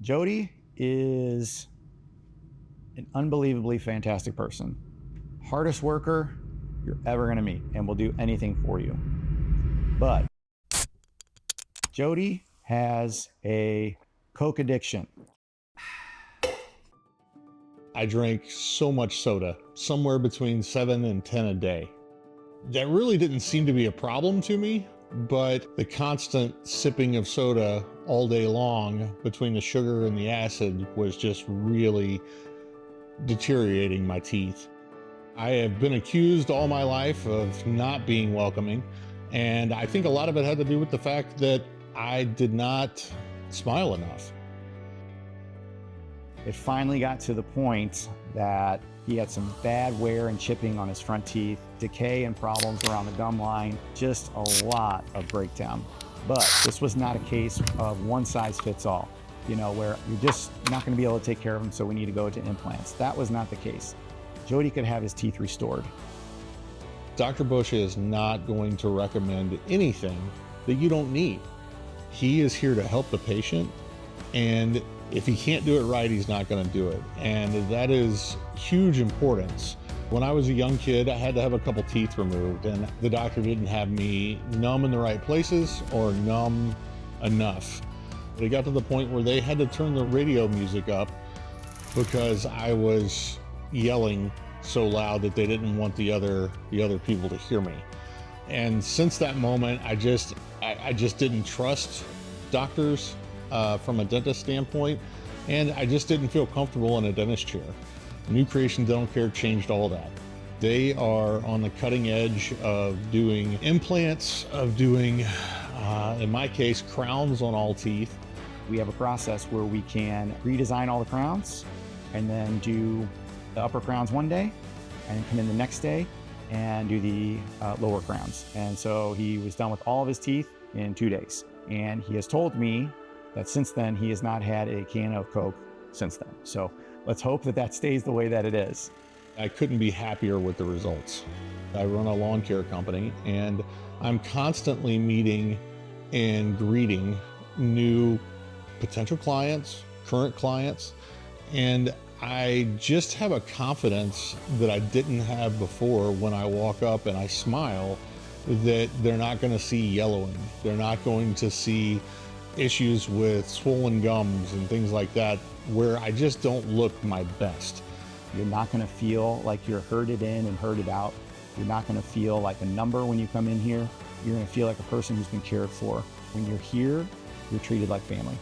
Jody is an unbelievably fantastic person. Hardest worker you're ever gonna meet, and will do anything for you. But Jody has a Coke addiction. I drank so much soda, somewhere between 7 and 10 a day. That really didn't seem to be a problem to me, but the constant sipping of soda all day long between the sugar and the acid was just really deteriorating my teeth. I have been accused all my life of not being welcoming, and I think a lot of it had to do with the fact that I did not smile enough. It finally got to the point that he had some bad wear and chipping on his front teeth, decay and problems around the gum line, just a lot of breakdown. But this was not a case of one size fits all, where you're just not going to be able to take care of him, so we need to go to implants. That was not the case. Jody could have his teeth restored. Dr. Boscia is not going to recommend anything that you don't need. He is here to help the patient, and if he can't do it right, he's not going to do it. And that is huge importance. When I was a young kid, I had to have a couple teeth removed, and the doctor didn't have me numb in the right places or numb enough. But it got to the point where they had to turn the radio music up because I was yelling so loud that they didn't want the other people to hear me. And since that moment, I just didn't trust doctors from a dentist standpoint, and I just didn't feel comfortable in a dentist chair. New Creation Dental Care changed all that. They are on the cutting edge of doing implants, of doing, in my case, crowns on all teeth. We have a process where we can redesign all the crowns and then do the upper crowns one day and come in the next day and do the lower crowns. And so he was done with all of his teeth in 2 days. And he has told me that since then, he has not had a can of Coke since then. So let's hope that that stays the way that it is. I couldn't be happier with the results. I run a lawn care company, and I'm constantly meeting and greeting new potential clients, current clients, and I just have a confidence that I didn't have before when I walk up and I smile, that they're not going to see yellowing. They're not going to see issues with swollen gums and things like that, where I just don't look my best. You're not going to feel like you're herded in and herded out. You're not going to feel like a number when you come in here. You're going to feel like a person who's been cared for. When you're here, you're treated like family.